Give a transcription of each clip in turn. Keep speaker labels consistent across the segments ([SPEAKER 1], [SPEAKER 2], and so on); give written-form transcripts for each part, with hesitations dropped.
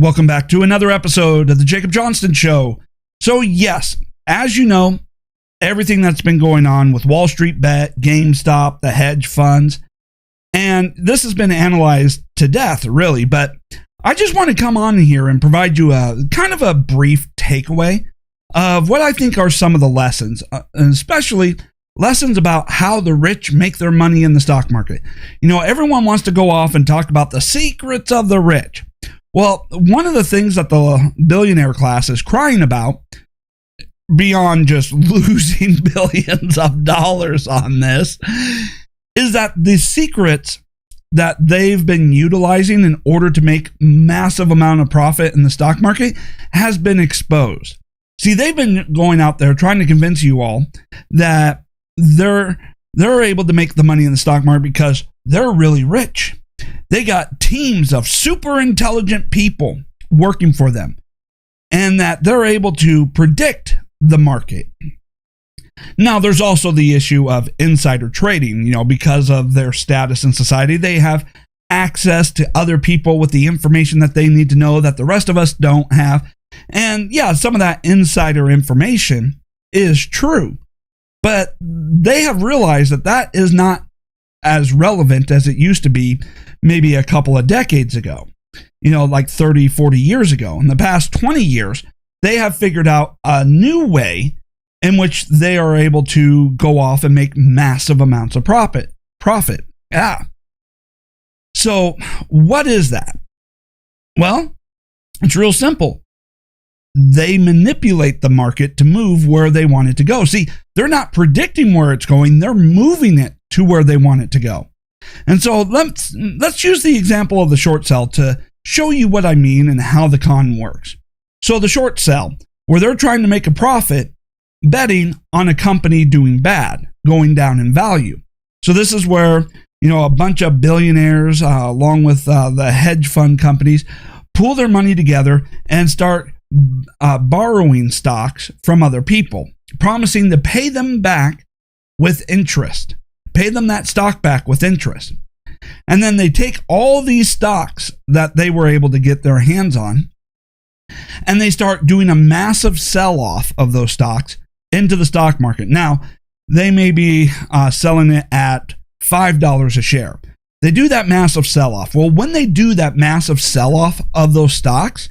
[SPEAKER 1] Welcome back to another episode of the Jacob Johnston Show. So yes, as you know, everything that's been going on with Wall Street Bet, GameStop, the hedge funds, and this has been analyzed to death, really. But I just want to come on here and provide you a kind of a brief takeaway of what I think are some of the lessons, and especially lessons about how the rich make their money in the stock market. You know, everyone wants to go off and talk about the secrets of the rich. Well, one of the things that the billionaire class is crying about, beyond just losing billions of dollars on this, is that the secrets that they've been utilizing in order to make massive amount of profit in the stock market has been exposed. See, they've been going out there trying to convince you all that they're able to make the money in the stock market because they're really rich. They got teams of super intelligent people working for them, and that they're able to predict the market. Now, there's also the issue of insider trading. You know, because of their status in society, they have access to other people with the information that they need to know that the rest of us don't have. And yeah, some of that insider information is true, but they have realized that that is not as relevant as it used to be maybe a couple of decades ago, you know, like 30, 40 years ago. In the past 20 years, they have figured out a new way in which they are able to go off and make massive amounts of profit. Yeah. So what is that? Well, it's real simple. They manipulate the market to move where they want it to go. See, they're not predicting where it's going. They're moving it to where they want it to go. And so let's use the example of the short sell to show you what I mean and how the con works. So the short sell, where they're trying to make a profit betting on a company doing bad, going down in value. So this is where, you know, a bunch of billionaires, along with the hedge fund companies, pool their money together and start borrowing stocks from other people, promising to pay them back with interest. Pay them that stock back with interest. And then they take all these stocks that they were able to get their hands on, and they start doing a massive sell-off of those stocks into the stock market. Now, they may be selling it at $5 a share. They do that massive sell-off. Well, when they do that massive sell-off of those stocks,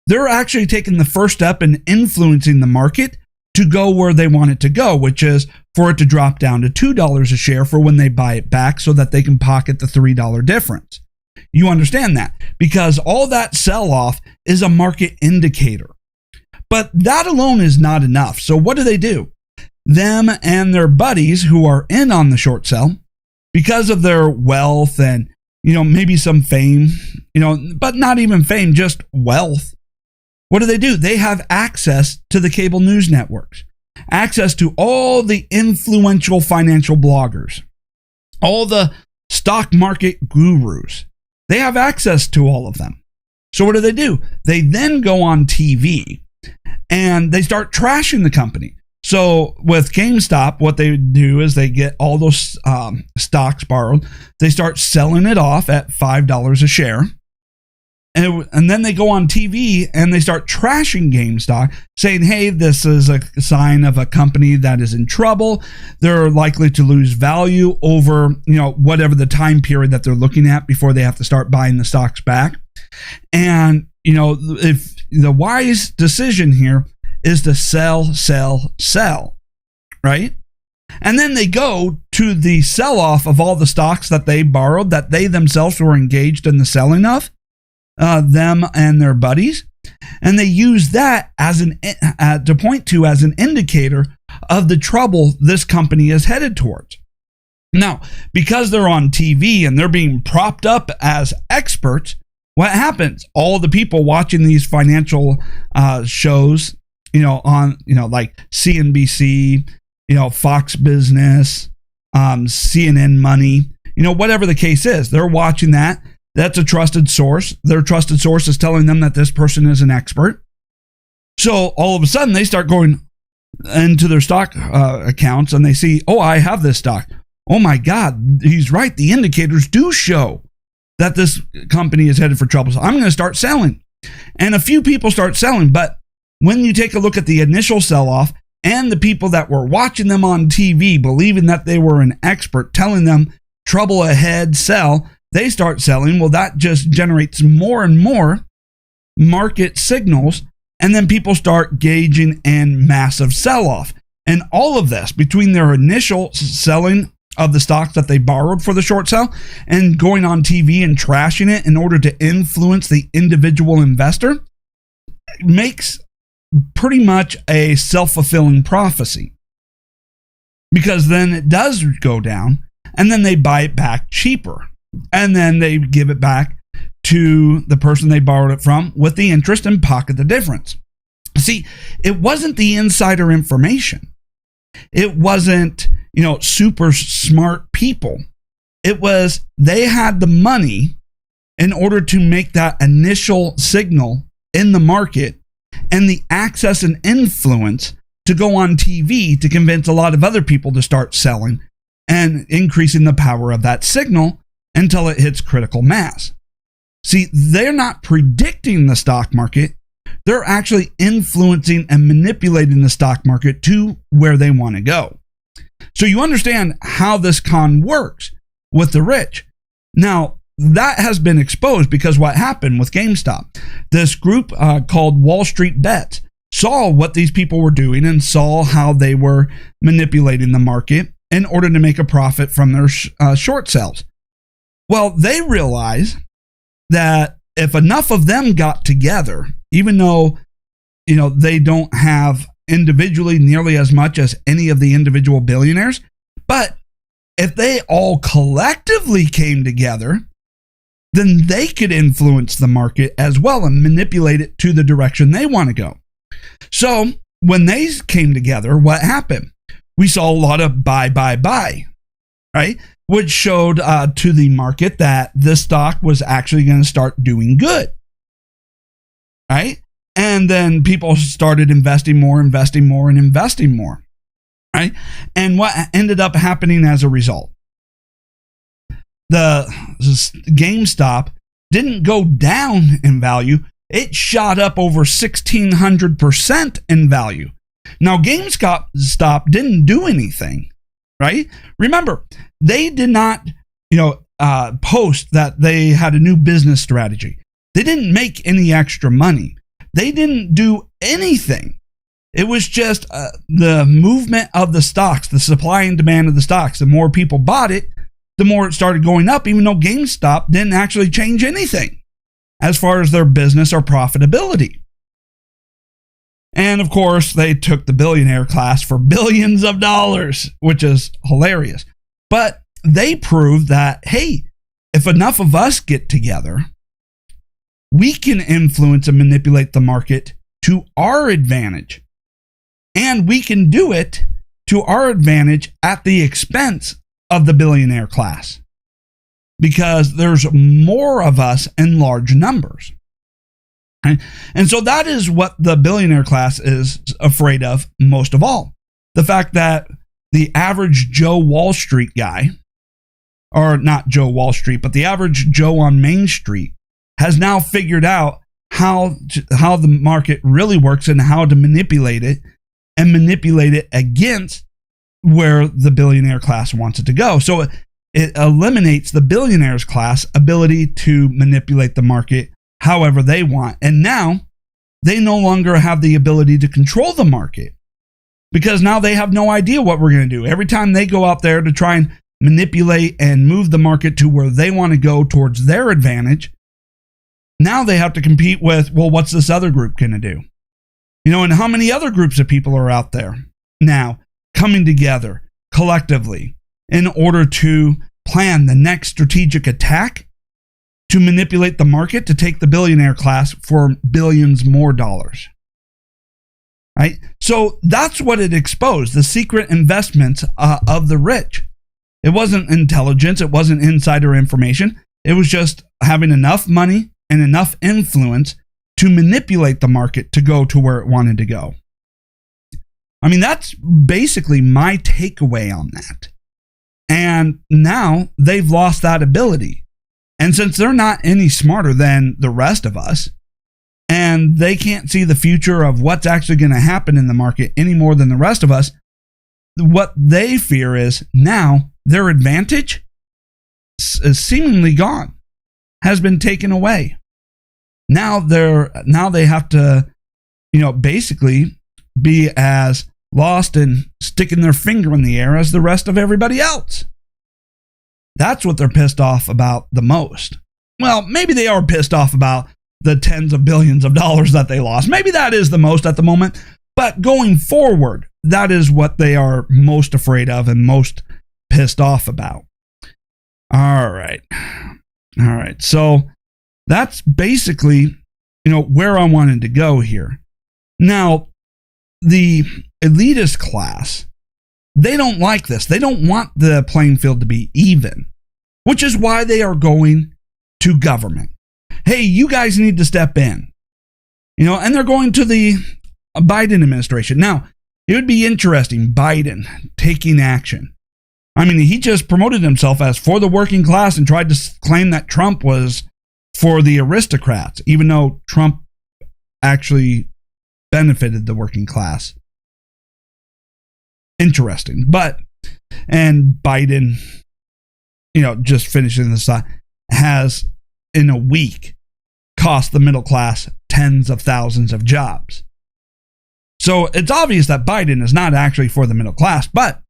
[SPEAKER 1] they're actually taking the first step in influencing the market to go where they want it to go, which is for it to drop down to $2 a share for when they buy it back so that they can pocket the $3 difference. You understand that? Because all that sell-off is a market indicator. But that alone is not enough. So what do? Them and their buddies who are in on the short sell, because of their wealth and, you know, maybe some fame, you know, but not even fame, just wealth. What do? They have access to the cable news networks, access to all the influential financial bloggers, all the stock market gurus. They have access to all of them. So what do? They then go on TV and they start trashing the company. So with GameStop, what they do is they get all those stocks borrowed. They start selling it off at $5 a share. And then they go on TV and they start trashing GameStop, saying, hey, this is a sign of a company that is in trouble. They're likely to lose value over, you know, whatever the time period that they're looking at before they have to start buying the stocks back. And, you know, if the wise decision here is to sell, right? And then they go to the sell-off of all the stocks that they borrowed, that they themselves were engaged in the selling of. Them and their buddies, and they use that as to point to as an indicator of the trouble this company is headed towards. Now, because they're on TV and they're being propped up as experts, what happens? All the people watching these financial shows, you know, on, you know, like CNBC, you know, Fox Business, CNN Money, you know, whatever the case is, they're watching that. That's a trusted source. Their trusted source is telling them that this person is an expert. So all of a sudden they start going into their stock accounts and they see, oh, I have this stock. Oh my God, he's right. The indicators do show that this company is headed for trouble. So I'm going to start selling. And a few people start selling. But when you take a look at the initial sell-off and the people that were watching them on TV, believing that they were an expert, telling them trouble ahead, sell, they start selling. Well, that just generates more and more market signals. And then people start gauging in massive sell-off. And all of this, between their initial selling of the stocks that they borrowed for the short sell and going on TV and trashing it in order to influence the individual investor, makes pretty much a self-fulfilling prophecy. Because then it does go down, and then they buy it back cheaper. And then they give it back to the person they borrowed it from with the interest and pocket the difference. See, it wasn't the insider information. It wasn't, super smart people. It was they had the money in order to make that initial signal in the market and the access and influence to go on TV to convince a lot of other people to start selling and increasing the power of that signal until it hits critical mass. See, they're not predicting the stock market. They're actually influencing and manipulating the stock market to where they want to go. So you understand how this con works with the rich. Now, that has been exposed because what happened with GameStop, this group called Wall Street Bets saw what these people were doing and saw how they were manipulating the market in order to make a profit from their short sales. Well, they realized that if enough of them got together, even though, they don't have individually nearly as much as any of the individual billionaires, but if they all collectively came together, then they could influence the market as well and manipulate it to the direction they want to go. So when they came together, what happened? We saw a lot of buy, right? Which showed to the market that this stock was actually going to start doing good, right? And then people started investing more, right? And what ended up happening as a result? The GameStop didn't go down in value. It shot up over 1,600% in value. Now, GameStop didn't do anything, right? Remember, they did not, post that they had a new business strategy. They didn't make any extra money. They didn't do anything. It was just the movement of the stocks, the supply and demand of the stocks. The more people bought it, the more it started going up, even though GameStop didn't actually change anything as far as their business or profitability. And of course, they took the billionaire class for billions of dollars, which is hilarious. But they proved that, hey, if enough of us get together, we can influence and manipulate the market to our advantage. And we can do it to our advantage at the expense of the billionaire class, because there's more of us in large numbers. And so that is what the billionaire class is afraid of most of all. The fact that the average Joe Wall Street guy, or not Joe Wall Street, but the average Joe on Main Street, has now figured out how the market really works and how to manipulate it and manipulate it against where the billionaire class wants it to go. So it eliminates the billionaires class ability to manipulate the market however they want. And now they no longer have the ability to control the market, because now they have no idea what we're going to do. Every time they go out there to try and manipulate and move the market to where they want to go towards their advantage, now they have to compete with, well, what's this other group going to do? And how many other groups of people are out there now coming together collectively in order to plan the next strategic attack to manipulate the market to take the billionaire class for billions more dollars. Right? So that's what it exposed, the secret investments of the rich. It wasn't intelligence. It wasn't insider information. It was just having enough money and enough influence to manipulate the market to go to where it wanted to go. I mean, that's basically my takeaway on that. And now they've lost that ability. And since they're not any smarter than the rest of us, and they can't see the future of what's actually going to happen in the market any more than the rest of us. What they fear is now their advantage is seemingly gone, has been taken away. Now they have to, basically be as lost and sticking their finger in the air as the rest of everybody else. That's what they're pissed off about the most. Well, maybe they are pissed off about the tens of billions of dollars that they lost. Maybe that is the most at the moment. But going forward, that is what they are most afraid of and most pissed off about. All right. So that's basically, where I wanted to go here. Now, the elitist class, they don't like this. They don't want the playing field to be even, which is why they are going to government. Hey, you guys need to step in. And they're going to the Biden administration. Now, it would be interesting, Biden taking action. I mean, he just promoted himself as for the working class and tried to claim that Trump was for the aristocrats, even though Trump actually benefited the working class. Interesting. And Biden, just finishing this, has in a week cost the middle class tens of thousands of jobs. So it's obvious that Biden is not actually for the middle class. But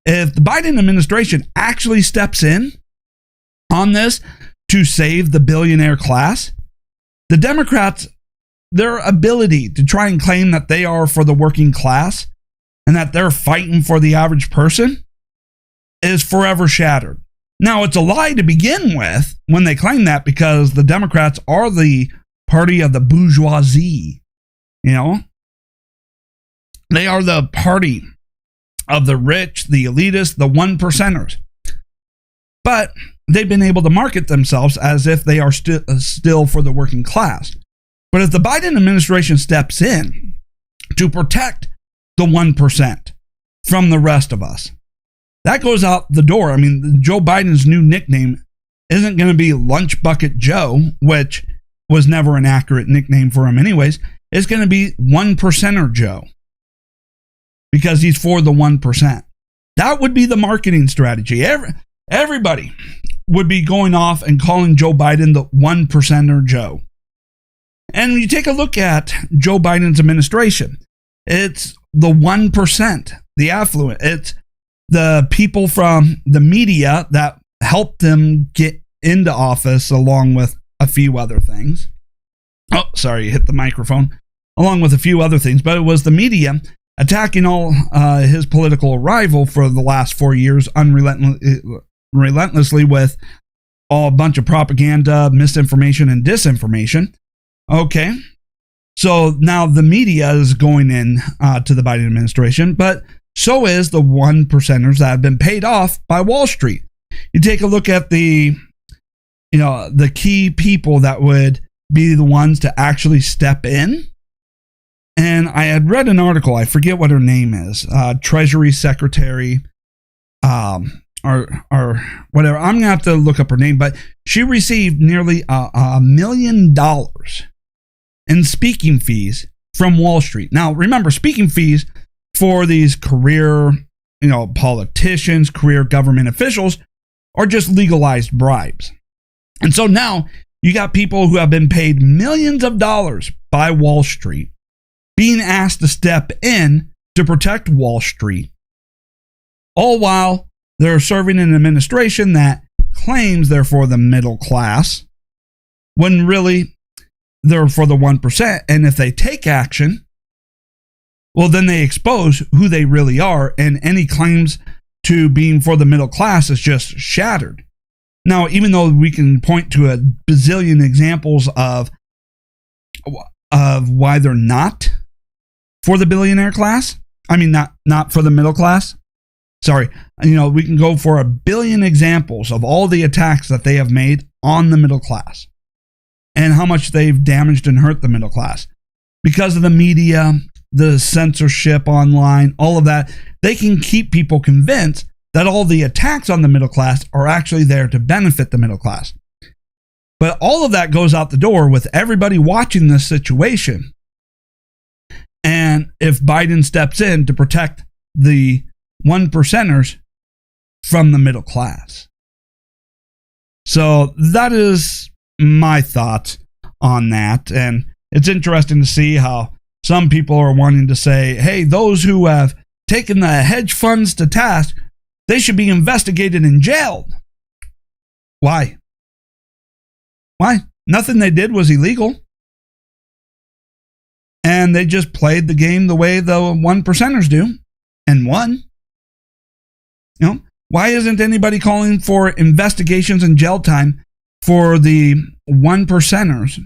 [SPEAKER 1] if the Biden administration actually steps in on this to save the billionaire class, the Democrats, their ability to try and claim that they are for the working class and that they're fighting for the average person is forever shattered. Now, it's a lie to begin with when they claim that, because the Democrats are the party of the bourgeoisie. They are the party of the rich, the elitists, the one percenters. But they've been able to market themselves as if they are still for the working class. But if the Biden administration steps in to protect the 1% from the rest of us, that goes out the door. I mean, Joe Biden's new nickname isn't going to be Lunch Bucket Joe, which was never an accurate nickname for him anyways. It's going to be 1%er Joe, because he's for the 1%. That would be the marketing strategy. Everybody would be going off and calling Joe Biden the 1%er Joe. And when you take a look at Joe Biden's administration, it's the 1%, the affluent. It's the people from the media that helped him get into office, along with a few other things. Oh, sorry, you hit the microphone. Along with a few other things, but it was the media attacking all his political rival for the last 4 years relentlessly with a bunch of propaganda, misinformation, and disinformation. Okay, so now the media is going in to the Biden administration, but so is the 1%ers that have been paid off by Wall Street. You take a look at the key people that would be the ones to actually step in. And I had read an article, I forget what her name is, Treasury Secretary, or whatever. I'm going to have to look up her name, but she received nearly $1 million in speaking fees from Wall Street. Now, remember, speaking fees for these career, politicians, career government officials are just legalized bribes. And so now you got people who have been paid millions of dollars by Wall Street being asked to step in to protect Wall Street, all while they're serving an administration that claims they're for the middle class, when really they're for the 1%. And if they take action, well, then they expose who they really are, and any claims to being for the middle class is just shattered. Now, even though we can point to a bazillion examples of why they're not for the billionaire class, I mean, not for the middle class. Sorry, we can go for a billion examples of all the attacks that they have made on the middle class and how much they've damaged and hurt the middle class because of the media, the censorship online, all of that. They can keep people convinced that all the attacks on the middle class are actually there to benefit the middle class. But all of that goes out the door with everybody watching this situation. And if Biden steps in to protect the 1%ers from the middle class. So that is my thoughts on that. And it's interesting to see how some people are wanting to say, hey, those who have taken the hedge funds to task, they should be investigated and jailed. Why? Why? Nothing they did was illegal. And they just played the game the way the 1%ers do and won. You know, why isn't anybody calling for investigations and jail time for the 1%ers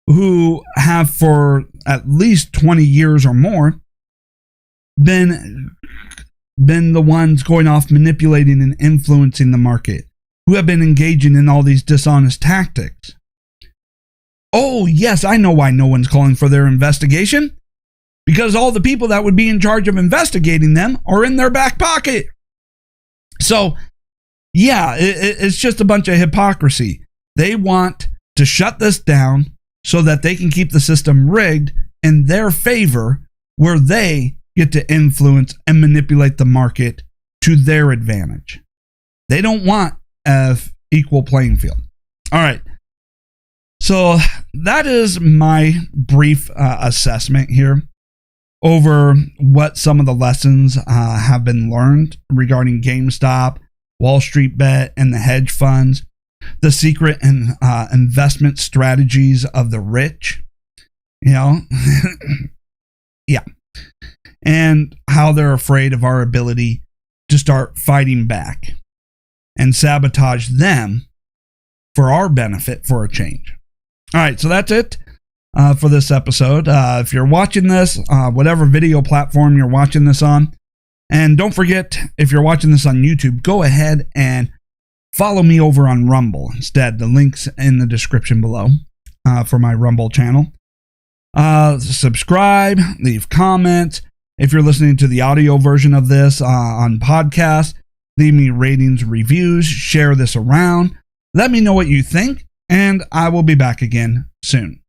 [SPEAKER 1] who have for at least 20 years or more been the ones going off manipulating and influencing the market, who have been engaging in all these dishonest tactics? Oh, yes, I know why no one's calling for their investigation. Because all the people that would be in charge of investigating them are in their back pocket. So, yeah, it's just a bunch of hypocrisy. They want to shut this down so that they can keep the system rigged in their favor, where they get to influence and manipulate the market to their advantage. They don't want an equal playing field. All right. So that is my brief assessment here over what some of the lessons have been learned regarding GameStop, Wall Street Bet, and the hedge funds, the secret and investment strategies of the rich, you know, yeah, and how they're afraid of our ability to start fighting back and sabotage them for our benefit for a change. All right, so that's it for this episode. If you're watching this, whatever video platform you're watching this on, and don't forget, if you're watching this on YouTube, go ahead and follow me over on Rumble instead. The link's in the description below for my Rumble channel. Subscribe, leave comments. If you're listening to the audio version of this on podcast, leave me ratings, reviews, share this around. Let me know what you think, and I will be back again soon.